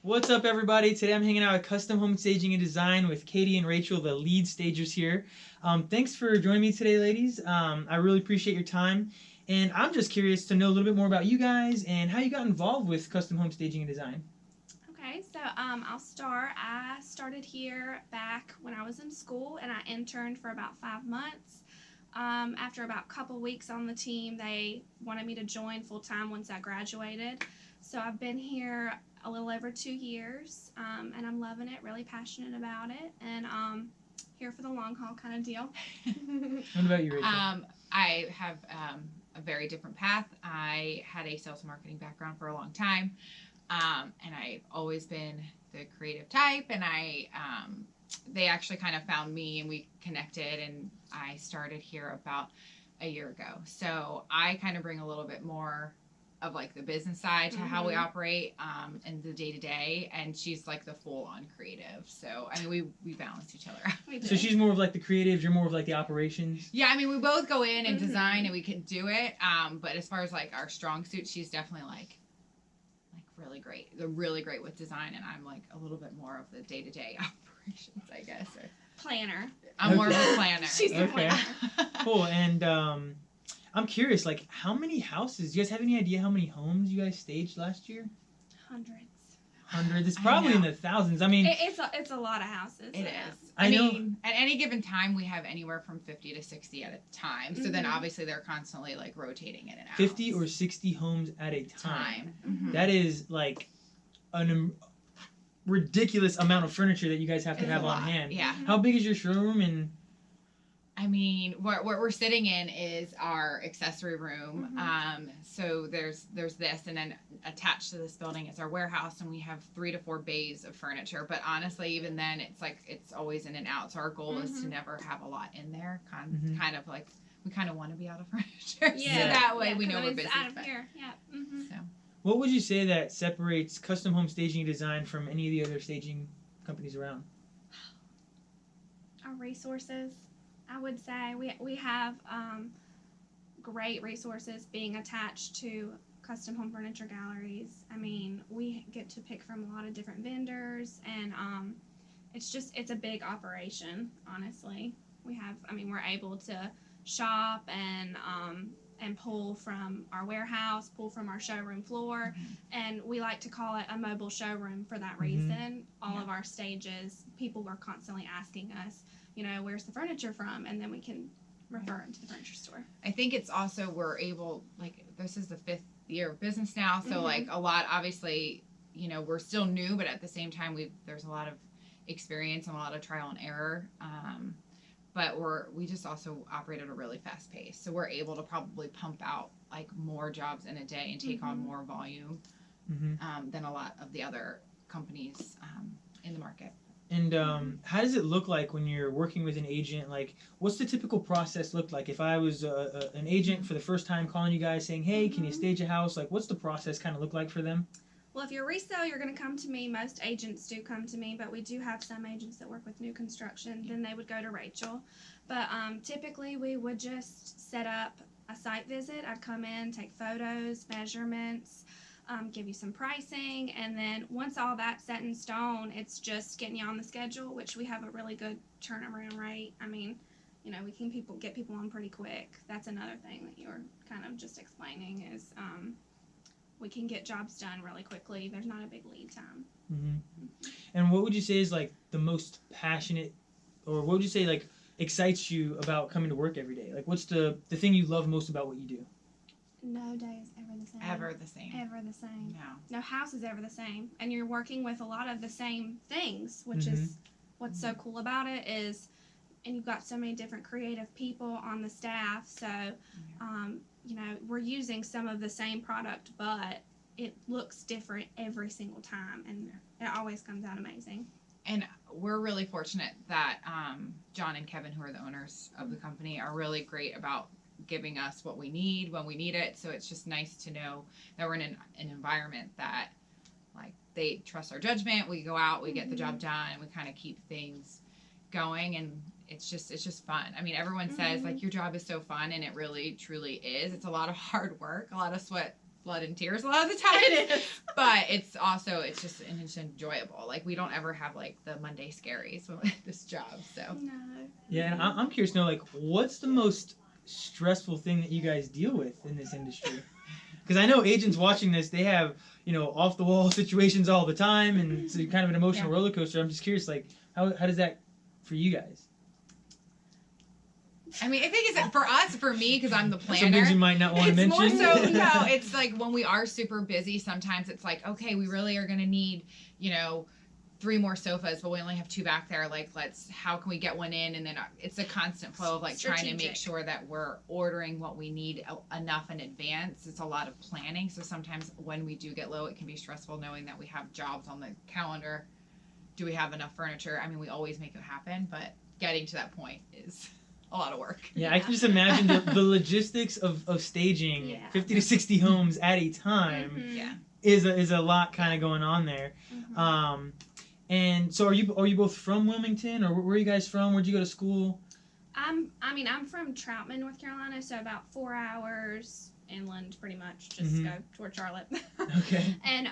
What's up, everybody? Today I'm hanging out at Custom Home Staging and Design with Katie and Rachel, the lead stagers here. Thanks for joining me today, ladies. I really appreciate your time. And I'm just curious to know a little bit more about you guys and how you got involved with Custom Home Staging and Design. Okay, so I'll start. I started here back when I was in school, and I interned for about 5 months. After about a couple weeks on the team, they wanted me to join full time once I graduated. So I've been here a little over 2 years, and I'm loving it. Really passionate about it, and here for the long haul kind of deal. What about you, Rachel? I have a very different path. I had a sales and marketing background for a long time, and I've always been the creative type. And they actually kind of found me, and we connected, and I started here about a year ago. So I kind of bring a little bit more of like the business side to how we operate and the day to day, and she's like the full on creative. So I mean, we balance each other out. So she's more of like the creative, you're more of like the operations. Yeah, I mean, we both go in and design, and we can do it. But as far as like our strong suit, she's definitely like really great. They're really great with design, and I'm like a little bit more of the day to day operations, I guess. Or Planner. I'm more of a planner. She's the planner. Cool. And I'm curious, like, how many houses? Do you guys have any idea how many homes you guys staged last year? Hundreds. Hundreds. It's probably in the thousands. I mean, It's a lot of houses. It yeah. is. I know. mean, at any given time, we have anywhere from 50 to 60 at a time. So then obviously they're constantly like rotating in and out. 50 or 60 homes at a time. Mm-hmm. That is like an ridiculous amount of furniture that you guys have to It's have a on lot, hand. yeah. How big is your showroom? And I mean, what we're sitting in is our accessory room. So there's this, and then attached to this building is our warehouse, and we have 3 to 4 bays of furniture. But honestly, even then, it's always in and out. So our goal is to never have a lot in there. Kind of like we kind of want to be out of furniture, Yeah. so that way we 'cause know I we're mean, it's busy. out of here. Yeah. So what would you say that separates Custom Home Staging and Design from any of the other staging companies around? Our resources, I would say we have great resources being attached to custom home furniture galleries. I mean, we get to pick from a lot of different vendors, and it's a big operation. Honestly, we're able to shop and pull from our warehouse, pull from our showroom floor, and we like to call it a mobile showroom for that reason. All of our stages, people were constantly asking us, where's the furniture from, and then we can refer them to the furniture store. I think it's also we're able, like, this is the 5th year of business now, so like a lot, obviously, we're still new, but at the same time there's a lot of experience and a lot of trial and error. But we just also operate at a really fast pace, so we're able to probably pump out like more jobs in a day and take on more volume than a lot of the other companies in the market. And how does it look like when you're working with an agent? Like, what's the typical process look like? If I was an agent for the first time calling you guys saying, hey, can you stage a house? Like, what's the process kind of look like for them? Well, if you're resale, you're going to come to me. Most agents do come to me, but we do have some agents that work with new construction. Then they would go to Rachel. But typically, we would just set up a site visit. I'd come in, take photos, measurements, give you some pricing, and then once all that's set in stone, it's just getting you on the schedule, which we have a really good turnaround rate. I mean, we can get people on pretty quick. That's another thing that you were kind of just explaining is we can get jobs done really quickly. There's not a big lead time. And what would you say is like the most passionate, or what would you say like excites you about coming to work every day? Like, what's the thing you love most about what you do? No day is ever the same. Ever the same. Ever the same. No. No house is ever the same. And you're working with a lot of the same things, which is what's so cool about it is, and you've got so many different creative people on the staff. So, we're using some of the same product, but it looks different every single time. And it always comes out amazing. And we're really fortunate that John and Kevin, who are the owners of the company, are really great about giving us what we need when we need it. So it's just nice to know that we're in an environment that, like, they trust our judgment. We go out, we get the job done, and we kind of keep things going. And it's just fun. I mean, everyone says like your job is so fun, and it really truly is. It's a lot of hard work, a lot of sweat, blood and tears a lot of the time. It is. But it's just enjoyable. Like, we don't ever have like the Monday scaries with this job. So No. Yeah, and I'm curious to know, like, what's the most stressful thing that you guys deal with in this industry? Because I know agents watching this, they have, off the wall situations all the time, and it's kind of an emotional roller coaster. I'm just curious, like, how does that for you guys? I mean, I think it's for me, because I'm the planner. Some things you might not want to mention. It's more so, no, it's like when we are super busy, sometimes it's like, okay, we really are going to need, 3 more sofas, but we only have 2 back there. Like, how can we get one in? And then it's a constant flow of like trying to make sure that we're ordering what we need enough in advance. It's a lot of planning. So sometimes when we do get low, it can be stressful knowing that we have jobs on the calendar. Do we have enough furniture? I mean, we always make it happen, but getting to that point is a lot of work. Yeah, I can just imagine the logistics of staging 50 to 60 homes at a time Mm-hmm. is a lot kind of going on there. Mm-hmm. And so are you both from Wilmington, or where are you guys from? Where'd you go to school? I'm from Troutman, North Carolina, so about 4 hours inland, pretty much. Just Mhm. go toward Charlotte. Okay. And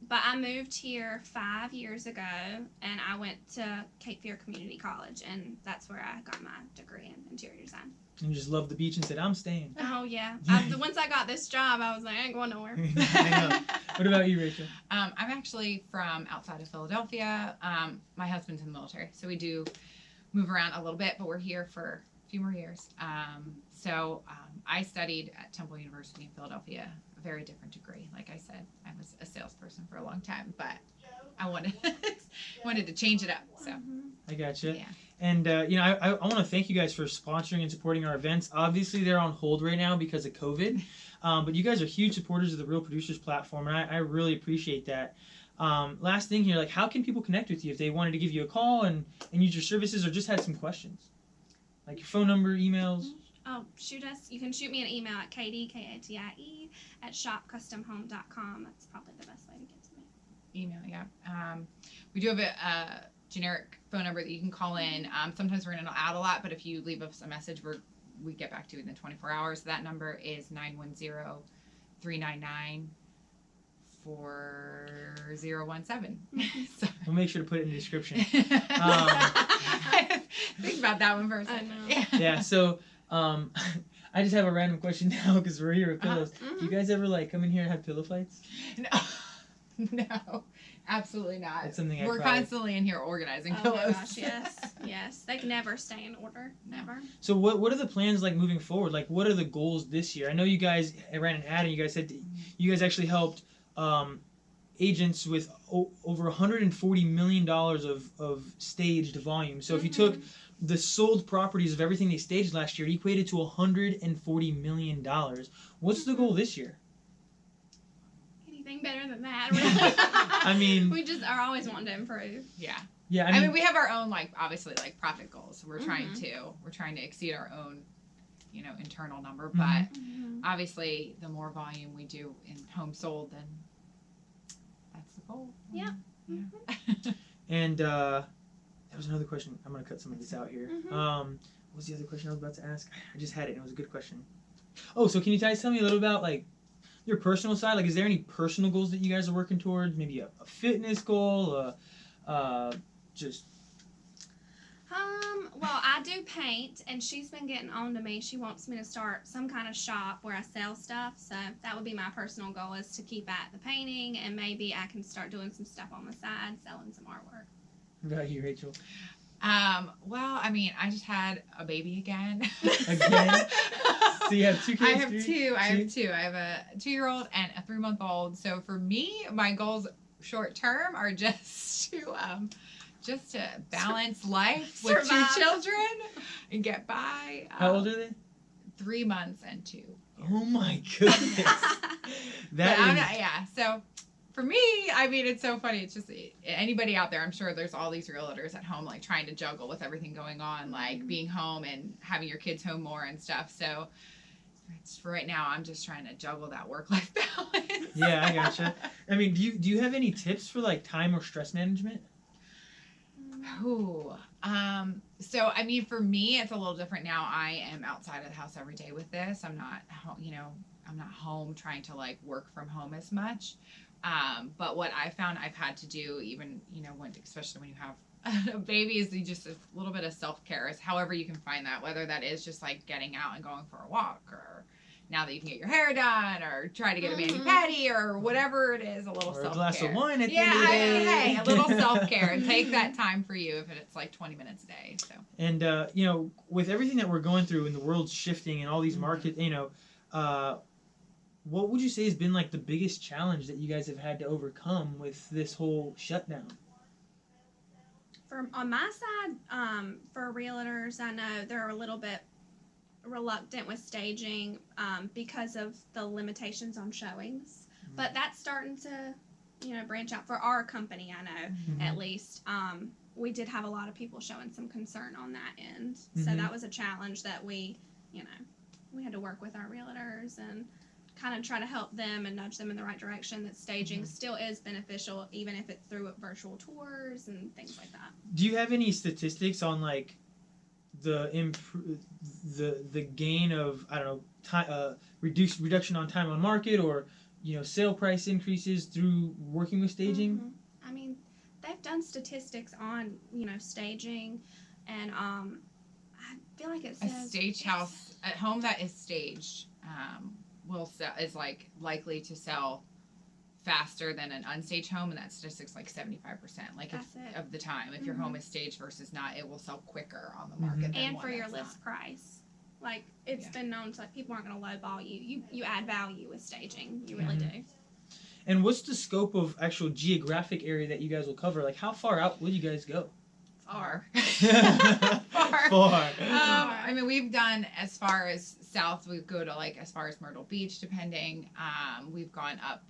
but I moved here 5 years ago, and I went to Cape Fear Community College, and that's where I got my degree in interior design. And you just loved the beach and said, I'm staying. Oh yeah. Once I got this job, I was like, I ain't going nowhere. I know. What about you, Rachel? I'm actually from outside of Philadelphia. My husband's in the military, so we do move around a little bit, but we're here for a few more years. I studied at Temple University in Philadelphia, a very different degree. Like I said, I was a salesperson for a long time, but I wanted to change it up. So I gotcha. yeah. And I want to thank you guys for sponsoring and supporting our events. Obviously, they're on hold right now because of COVID, but you guys are huge supporters of the Real Producers platform, and I really appreciate that. Last thing here, like, how can people connect with you if they wanted to give you a call and use your services, or just had some questions? Like your phone number, emails? Oh, shoot us. You can shoot me an email at katie, at shopcustomhome.com. That's probably the best way to get to me. Email, yeah. We do have a generic phone number that you can call in. Sometimes we're in and out a lot, but if you leave us a message, we get back to you within 24 hours. That number is 910-399-4017. So. We'll make sure to put it in the description. Think about that one first. I know. Yeah, so I just have a random question now because we're here with pillows. Mhm. Do you guys ever come in here and have pillow fights? No, absolutely not. That's something We're probably... constantly in here organizing Oh pillows. my gosh, yes. They can never stay in order. Never. So what are the plans moving forward? Like, what are the goals this year? I know you guys ran an ad and you guys said you guys actually helped agents with over $140 million of staged volume. So if you took the sold properties of everything they staged last year, it equated to $140 million. What's the goal this year? Anything better than that, really. I mean... we just are always wanting to improve. Yeah. Yeah, I mean, we have our own obviously profit goals. We're trying Mm-hmm. to exceed our own, internal number. But obviously, the more volume we do in home sold, then that's the goal. Yeah. Yeah. And there was another question. I'm gonna cut some of this out here. Mhm. What was the other question I was about to ask? I just had it, and it was a good question. Oh, so can you guys tell me a little about your personal side? Is there any personal goals that you guys are working towards? Maybe a fitness goal, just... Well, I do paint, and she's been getting on to me. She wants me to start some kind of shop where I sell stuff. So that would be my personal goal, is to keep at the painting, and maybe I can start doing some stuff on the side, selling some artwork. What about you, Rachel? Well, I mean, I just had a baby again. Again? So you have 2 kids? I have two. I have a 2-year-old and a 3-month-old. So for me, my goals short term are just to balance life with Survive. 2 children and get by. How old are they? 3 months and 2. Oh my goodness. So for me, I mean, it's so funny. It's just anybody out there, I'm sure there's all these realtors at home, trying to juggle with everything going on, being home and having your kids home more and stuff. So for right now, I'm just trying to juggle that work-life balance. Yeah, I gotcha. I mean, do you have any tips for time or stress management? Ooh. So I mean, for me, it's a little different now. I am outside of the house every day with this. I'm not, I'm not home trying to like work from home as much. But what I found I've had to do, even, you know, especially when you have a baby, is just a little bit of self-care, is however you can find that, whether that is just like getting out and going for a walk, or now that you can get your hair done, or try to get a mani-pedi, or whatever it is, a little Or self-care. a glass of wine at the Yeah, end of the I day. mean, hey, a little self-care, and take that time for you if it's like 20 minutes a day. So. And you know, with everything that we're going through and the world's shifting and all these market, you know, what would you say has been like the biggest challenge that you guys have had to overcome with this whole shutdown? On my side, for realtors, I know they're a little bit reluctant with staging because of the limitations on showings. But that's starting to, you know, branch out for our company. I know, at least. We did have a lot of people showing some concern on that end. So that was a challenge that we, you know, we had to work with our realtors and kind of try to help them and nudge them in the right direction, that staging still is beneficial, even if it's through virtual tours and things like that. Do you have any statistics on like the gain of, I don't know, time, reduction on time on market, or, you know, sale price increases through working with staging? I mean, they've done statistics on, you know, staging, and I feel like it says A stage house at home that is staged is like likely to sell faster than an unstaged home, and that statistic's like 75%. Like of the time, if your home is staged versus not, it will sell quicker on the market. Than and for your that's list price. Like, it's been known to, like, people aren't going to lowball you. You add value with staging. You really do. And what's the scope of actual geographic area that you guys will cover? Like, how far out will you guys go? Far. Far. I mean, we've done as far as south. We go to like as far as Myrtle Beach, depending. We've gone up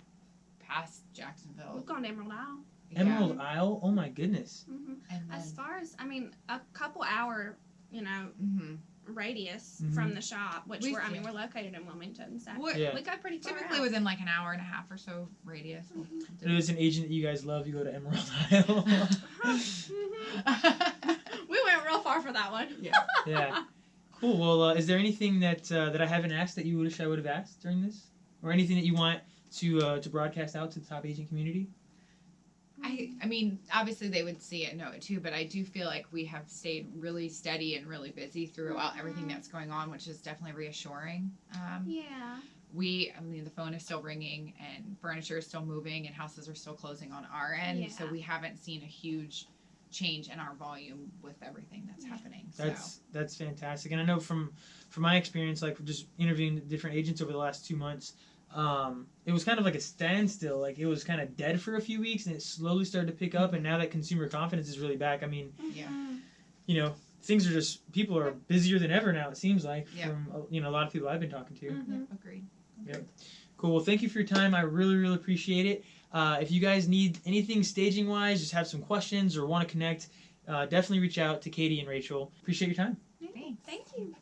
past Jacksonville. We've gone to Emerald Isle. Emerald Isle? Oh my goodness. And then, As far as, I mean, a couple hour, you know, radius from the shop, which we're located in Wilmington, so we go pretty far typically out. within like an hour and a half or so radius. If it's an agent that you guys love, you go to Emerald Isle. We went real far for that one. Yeah. Cool. Well, is there anything that I haven't asked that you wish I would have asked during this, or anything that you want to broadcast out to the top agent community? I mean, obviously they would see it and know it too, but I do feel like we have stayed really steady and really busy throughout everything that's going on, which is definitely reassuring. I mean, the phone is still ringing, and furniture is still moving, and houses are still closing on our end, so we haven't seen a huge change in our volume with everything that's happening. That's fantastic. And I know from my experience, like just interviewing different agents over the last 2 months, it was kind of like a standstill. Like, it was kind of dead for a few weeks, and it slowly started to pick up. And now that consumer confidence is really back, I mean, you know, things are just, people are busier than ever now, it seems like, from, you know, a lot of people I've been talking to. Agreed. Yep. Cool. Well, thank you for your time. I really, really appreciate it. If you guys need anything staging wise, just have some questions or want to connect, definitely reach out to Katie and Rachel. Appreciate your time. Thanks. Thank you.